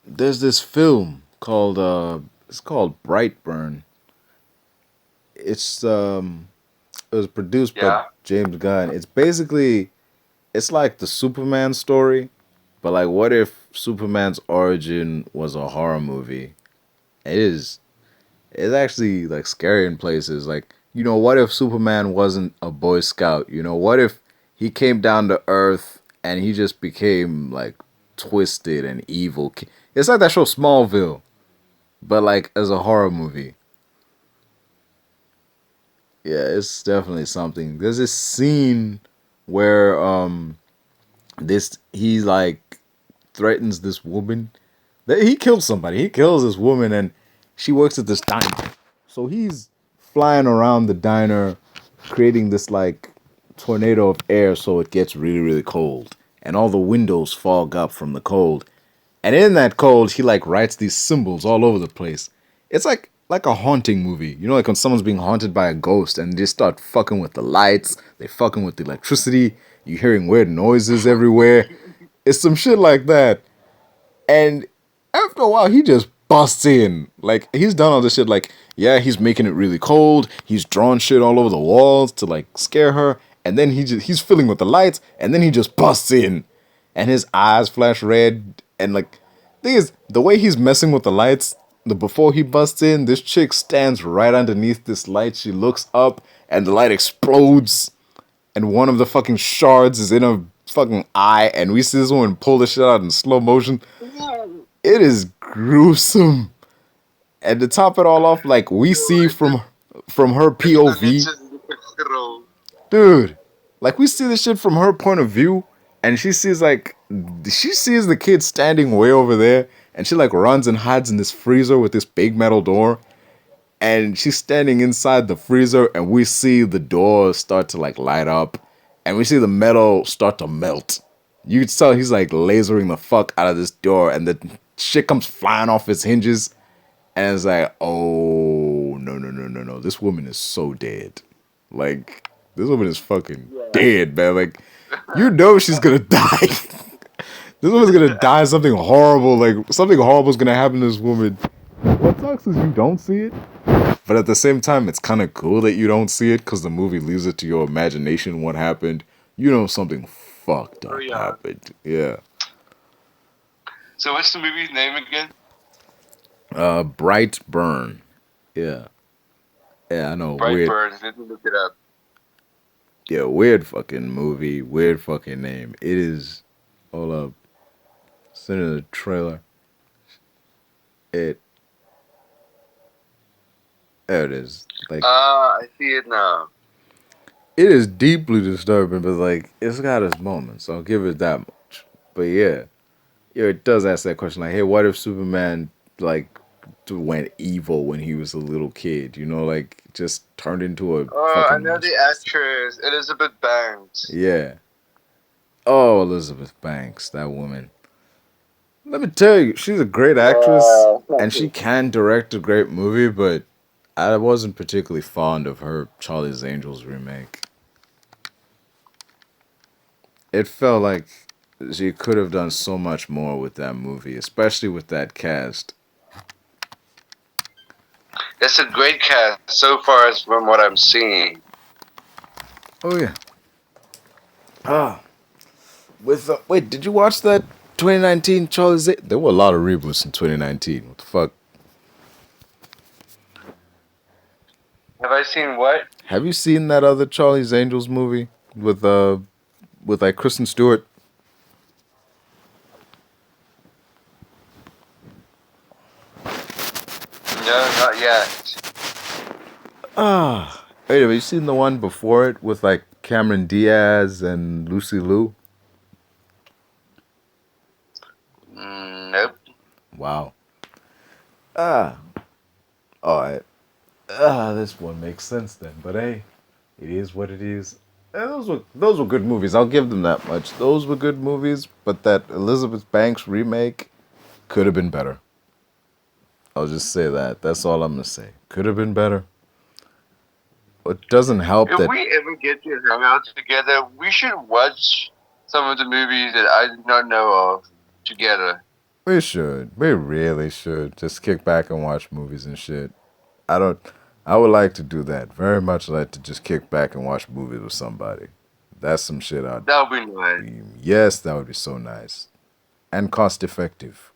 There's this film called it's called Brightburn. It was produced by James Gunn. It's like the Superman story, but like what if Superman's origin was a horror movie? It's actually like scary in places. Like, what if Superman wasn't a Boy Scout? What if he came down to Earth and he just became like twisted and evil? It's like that show Smallville, but like as a horror movie. Yeah, it's definitely something. There's this scene where he like threatens this woman. He kills somebody. He kills this woman and she works at this diner. So he's flying around the diner creating this like tornado of air so it gets really, really cold. And all the windows fog up from the cold. And in that cold, he like writes these symbols all over the place. It's like a haunting movie. Like when someone's being haunted by a ghost and they start fucking with the lights, they fucking with the electricity, you're hearing weird noises everywhere. It's some shit like that. And after a while, he just busts in. Like, he's done all this shit. Like, yeah, he's making it really cold. He's drawn shit all over the walls to, like, scare her. And then he's filling with the lights. And then he just busts in. And his eyes flash red. And, like, thing is, the way he's messing with the lights, before he busts in, this chick stands right underneath this light. She looks up, and the light explodes. And one of the fucking shards is in her fucking eye. And we see this woman pull the shit out in slow motion. It is gruesome. And to top it all off, like, we see from her POV. Dude, like, we see this shit from her point of view. And she sees the kid standing way over there. And she, like, runs and hides in this freezer with this big metal door. And she's standing inside the freezer. And we see the door start to, like, light up. And we see the metal start to melt. You can tell he's, like, lasering the fuck out of this door. And the shit comes flying off its hinges. And it's like, oh, no. This woman is so dead. Like, this woman is fucking dead, man. Like, she's gonna die. This woman's gonna die something horrible. Like, something horrible is gonna happen to this woman. What sucks is you don't see it. But at the same time, it's kind of cool that you don't see it because the movie leaves it to your imagination what happened. Something fucked up happened. Yeah. So what's the movie's name again? Brightburn. Yeah. Yeah, I know. Brightburn. Let me look it up. Yeah, weird fucking movie. Weird fucking name. It is. Hold up. Send in the trailer. There it is. Like. I see it now. It is deeply disturbing, but like it's got its moments. I'll give it that much. But yeah, it does ask that question. Like, hey, what if Superman like went evil when he was a little kid? like just turned into a. Oh, I know the actress, Elizabeth Banks. Yeah, Oh, Elizabeth Banks, that woman. Let me tell you, she's a great actress, and she can direct a great movie, but I wasn't particularly fond of her Charlie's Angels remake. It felt like she could have done so much more with that movie, especially with that cast. It's a great cast so far as from what I'm seeing. Oh yeah. Ah, with wait, did you watch that 2019 Charlie's? There were a lot of reboots in 2019. What the fuck? Have I seen what? Have you seen that other Charlie's Angels movie with like Kristen Stewart? No, not yet. Ah, wait, have you seen the one before it with like Cameron Diaz and Lucy Liu? Nope. Wow. Ah, all right. Ah, this one makes sense then. But hey, it is what it is. Those were good movies. I'll give them that much. Those were good movies. But that Elizabeth Banks remake could have been better. I'll just say that. That's all I'm gonna say. Could have been better. It doesn't help If that we ever get to hang out together, we should watch some of the movies that I did not know of together. we should. We really should. Just kick back and watch movies and shit. I don't. I would like to do that. Very much like to just kick back and watch movies with somebody. That's some shit I'd. That would be nice. Yes, that would be so nice. And cost effective.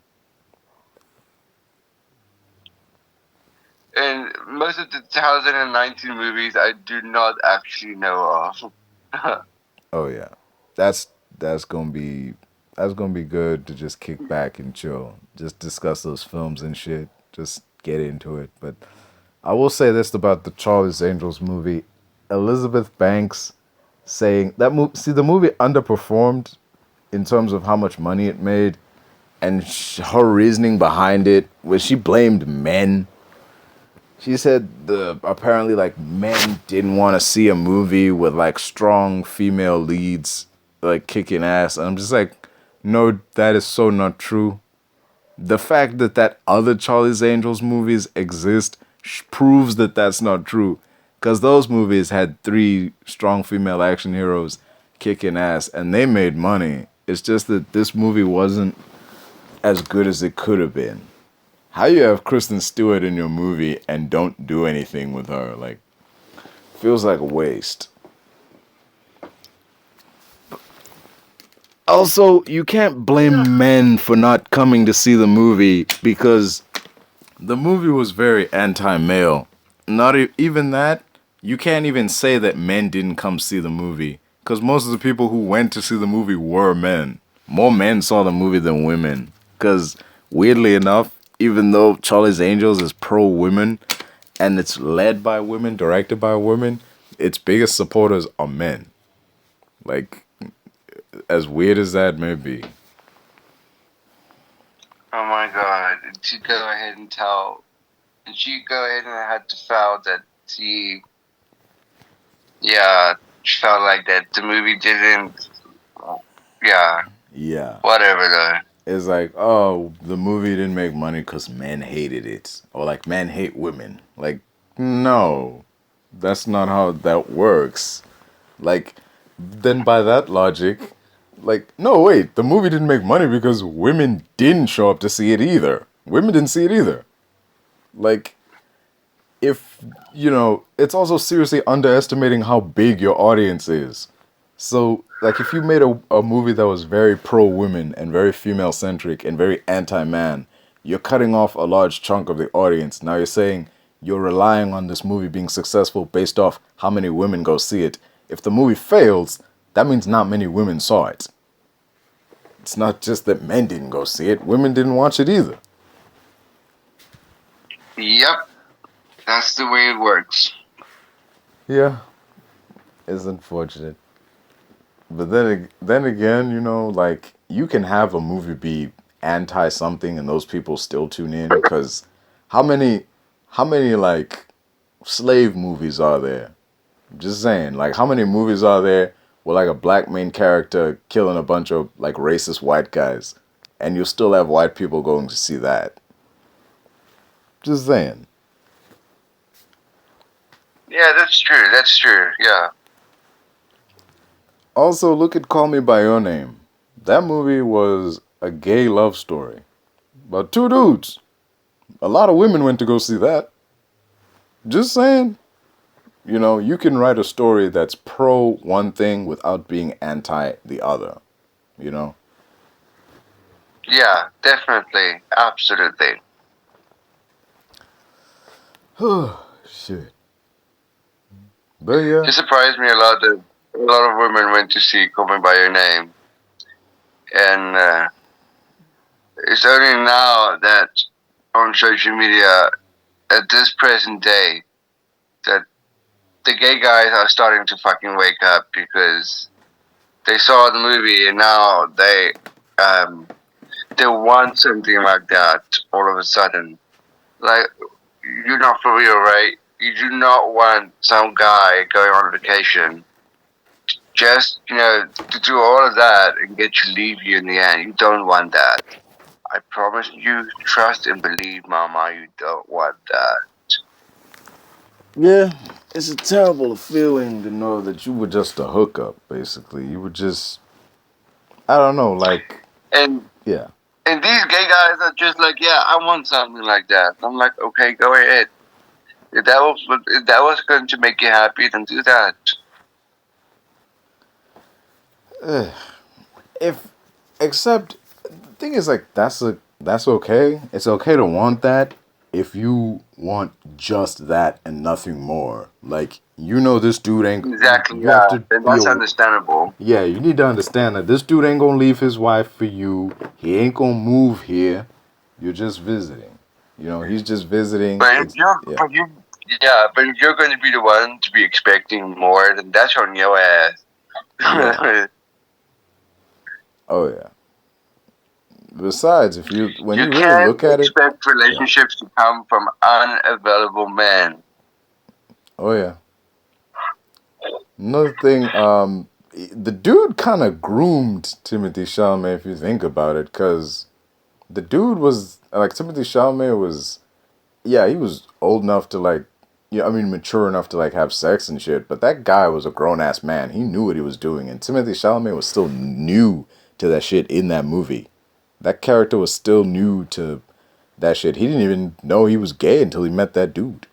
And most of the 2019 movies I do not actually know of. Oh yeah. That's gonna be good to just kick back and chill. Just discuss those films and shit. Just get into it. But I will say this about the Charlie's Angels movie. Elizabeth Banks saying that see the movie underperformed in terms of how much money it made, and her reasoning behind it was she blamed men. She said apparently like men didn't want to see a movie with like strong female leads like kicking ass. And I'm just like, no, that is so not true. The fact that other Charlie's Angels movies exist proves that that's not true. Because those movies had 3 strong female action heroes kicking ass, and they made money. It's just that this movie wasn't as good as it could have been. How you have Kristen Stewart in your movie and don't do anything with her? Like, feels like a waste. Also, you can't blame men for not coming to see the movie because the movie was very anti-male. Not even that. You can't even say that men didn't come see the movie because most of the people who went to see the movie were men. More men saw the movie than women. Because weirdly enough, even though Charlie's Angels is pro-women and it's led by women, directed by women, its biggest supporters are men. Like, as weird as that may be. Oh my god. And she go ahead and tell. And she go ahead and had to file that she. Yeah, she felt like that the movie didn't. Yeah. Yeah. Whatever though. It's like, oh, the movie didn't make money because men hated it. Or like, men hate women. Like, no. That's not how that works. Like, then by that logic, like, no, wait, the movie didn't make money because women didn't show up to see it either. Women didn't see it either. Like, if, it's also seriously underestimating how big your audience is. So, like, if you made a movie that was very pro-women and very female-centric and very anti-man, you're cutting off a large chunk of the audience. Now you're saying you're relying on this movie being successful based off how many women go see it. If the movie fails, that means not many women saw it. It's not just that men didn't go see it, women didn't watch it either. Yep. That's the way it works. Yeah. It's unfortunate. But then again, like, you can have a movie be anti-something and those people still tune in, because how many, like, slave movies are there? I'm just saying, like, how many movies are there with like a black main character killing a bunch of like racist white guys, and you still have white people going to see that. Just saying. Yeah, that's true. That's true. Yeah. Also, look at Call Me by Your Name. That movie was a gay love story about two dudes. A lot of women went to go see that. Just saying. You know, you can write a story that's pro one thing without being anti the other. You know? Yeah, definitely. Absolutely. Shit. But yeah. It surprised me a lot that a lot of women went to see Call Me by Your Name. And it's only now that on social media, at this present day, that the gay guys are starting to fucking wake up because they saw the movie and now they want something like that all of a sudden. Like, you're not for real, right? You do not want some guy going on vacation just, to do all of that and get to leave you in the end. You don't want that. I promise you, trust and believe, Mama, you don't want that. Yeah, it's a terrible feeling to know that you were just a hookup, basically. You were just, I don't know, like, And yeah. and these gay guys are just like, yeah, I want something like that. I'm like, okay, go ahead. If that was going to make you happy, then do that. Except, the thing is, like, that's okay. It's okay to want that if you want just that and nothing more. Like, you know this dude ain't... Exactly, You have to and be that's understandable. Yeah, you need to understand that this dude ain't gonna leave his wife for you. He ain't gonna move here. You're just visiting. You know, he's just visiting. But if you're going to be the one to be expecting more, then that's on your ass. Yeah. Oh yeah. Besides, when you really look at it, you can't expect relationships to come from unavailable men. Oh yeah. Another thing, the dude kind of groomed Timothée Chalamet if you think about it, because the dude was like Timothée Chalamet was, yeah, he was old enough to like, yeah, I mean mature enough to like have sex and shit, but that guy was a grown ass man. He knew what he was doing, and Timothée Chalamet was still new to that shit in that movie. That character was still new to that shit. He didn't even know he was gay until he met that dude.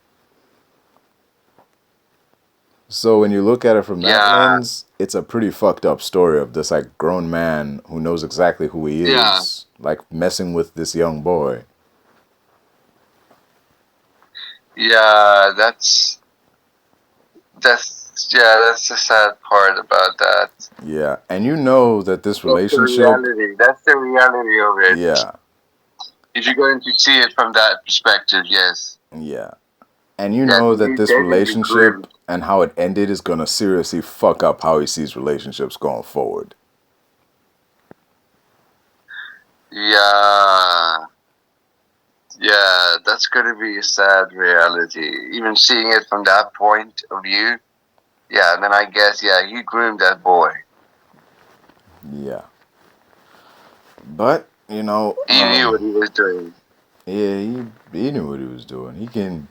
So when you look at it from that lens, it's a pretty fucked up story of this like grown man who knows exactly who he is, like messing with this young boy. Yeah, that's the sad part about that. Yeah, and you know that this relationship... That's the reality of it. Yeah. If you're going to see it from that perspective, yes. Yeah. And you know that this relationship and how it ended is going to seriously fuck up how he sees relationships going forward. Yeah. Yeah, that's going to be a sad reality. Even seeing it from that point of view, yeah, then I guess, yeah, he groomed that boy. Yeah. But, you know... He knew what he was doing. Yeah, he knew what he was doing. He can...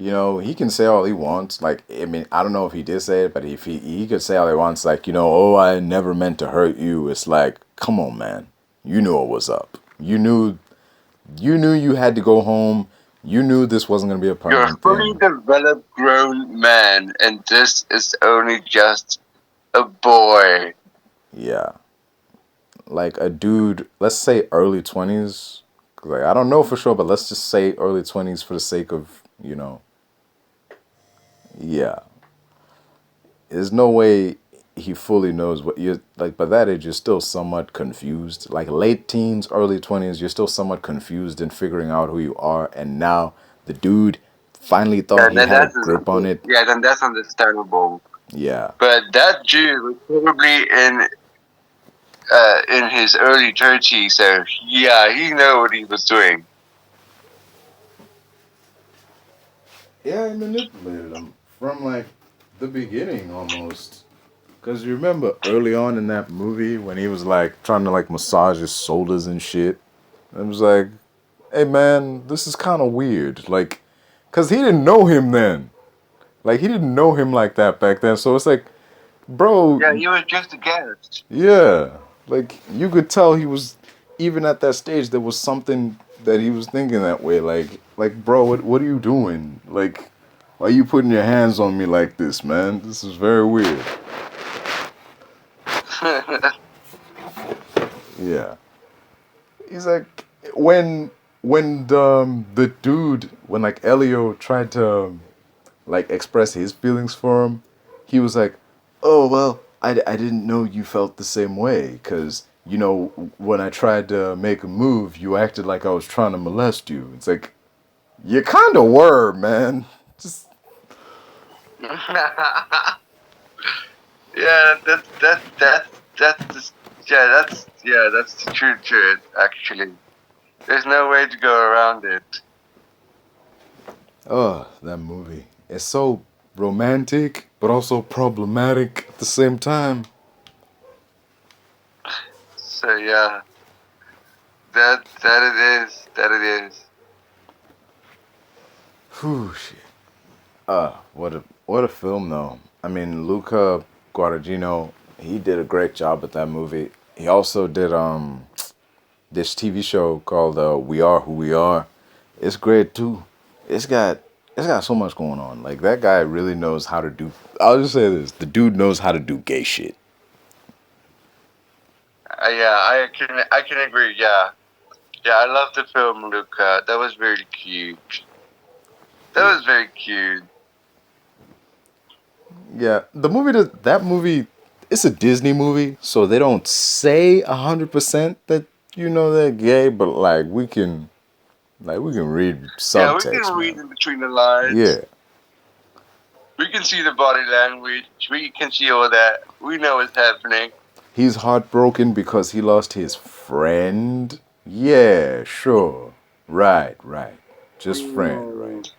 You know, he can say all he wants. Like, I mean, I don't know if he did say it, but if he could say all he wants, like, you know, oh, I never meant to hurt you. It's like, come on, man. You knew what was up. You knew you had to go home. You knew this wasn't going to be a permanent thing. You're a fully developed grown man, and this is only just a boy. Yeah. Like a dude, let's say early 20s. Like, I don't know for sure, but let's just say early 20s for the sake of, you know. Yeah. There's no way he fully knows what you're like. By that age, you're still somewhat confused. Like late teens, early 20s, you're still somewhat confused in figuring out who you are. And now the dude finally thought he had a grip on it. Yeah, then that's understandable. Yeah. But that dude was probably in his early 30s, so yeah, he knew what he was doing. Yeah, he manipulated him from like the beginning almost. Cause you remember early on in that movie when he was like trying to like massage his shoulders and shit. It was like, hey man, this is kind of weird. Like, cause he didn't know him then. Like he didn't know him like that back then. So it's like, bro. Yeah, he was just a guest. Yeah, like you could tell he was even at that stage. There was something that he was thinking that way. Like, bro, what are you doing? Like, why are you putting your hands on me like this, man? This is very weird. Yeah, he's like when the dude when like Elio tried to like express his feelings for him, he was like, "Oh well, I didn't know you felt the same way, because you know when I tried to make a move, you acted like I was trying to molest you." It's like, you kind of were, man. Just Yeah, that's the truth to it. Actually, there's no way to go around it. oh, that movie. It's so romantic, but also problematic at the same time. So yeah, that it is. Whew, shit. What a film though. I mean, Luca Guadagnino, he did a great job with that movie. He also did this TV show called We Are Who We Are. It's great too. It's got it's got so much going on. Like that guy really knows how to do. I'll just say this: the dude knows how to do gay shit. Yeah, I can agree. Yeah, I love the film Luca. That was very cute. That was very cute. Yeah, that movie. It's a Disney movie, so they don't say 100% that they're gay, but we can read Yeah, we subtext, can read man. in between the lines. Yeah. We can see the body language. We can see all that. We know what's happening. He's heartbroken because he lost his friend. Yeah, sure. Right. Just friend, right?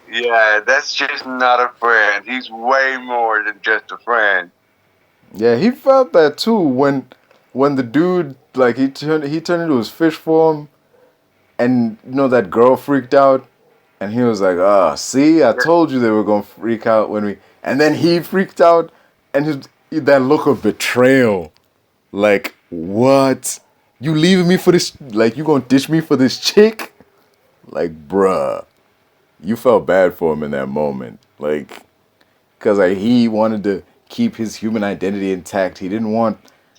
Yeah, that's just not a friend. He's way more than just a friend. Yeah, he felt that too when the dude like he turned into his fish form, and that girl freaked out, and he was like, "Ah, see, I told you they were gonna freak out when we." And then he freaked out, and that look of betrayal, like, what? You leaving me for this? Like, you gonna ditch me for this chick? Like, bruh, you felt bad for him in that moment, like, cause like he wanted to keep his human identity intact. He didn't want,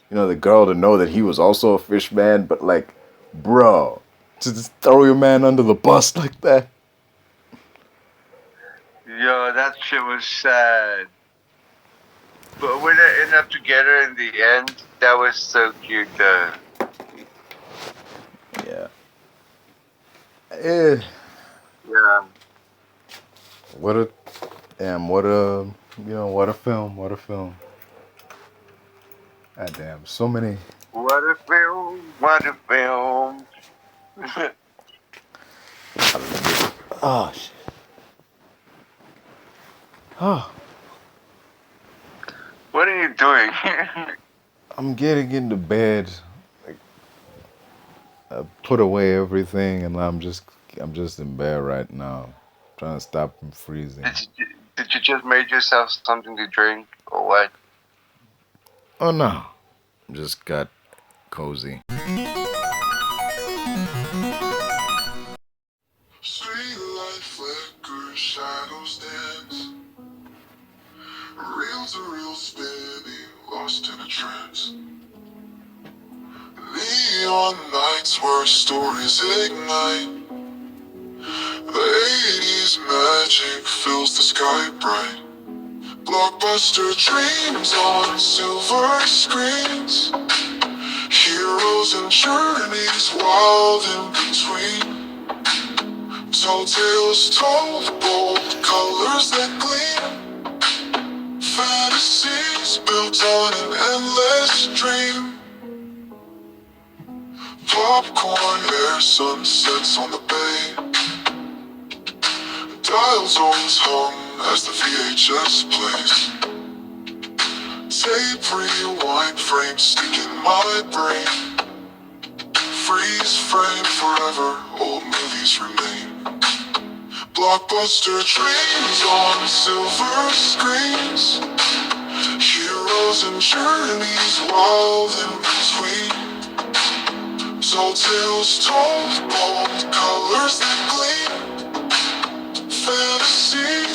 the girl to know that he was also a fish man. But like, bro, to just throw your man under the bus like that. Yo, that shit was sad. But when they end up together in the end, that was so cute though. Yeah. Eh. Yeah. What a damn. What a What a film. What a film. God damn. So many. What a film. What a film. Oh shit. Oh. What are you doing? I'm getting into bed. Like, I put away everything, and I'm just in bed right now, trying to stop from freezing. Did you just make yourself something to drink or what? Oh no, just got cozy. Street light flickers, shadows dance. Reel to reel spinning, lost in a trance. Neon nights where stories ignite. The 80s magic fills the sky bright. Blockbuster dreams on silver screens. Heroes and journeys wild in between. Tall tales told, bold colors that gleam. Fantasies built on an endless dream. Popcorn air, sunsets on the bay. Dial tones hum as the VHS plays. Tape rewind frames stick in my brain. Freeze frame forever, old movies remain. Blockbuster dreams on silver screens. Heroes and journeys wild in between. Tall tales told, bold colors that gleam. Fantasy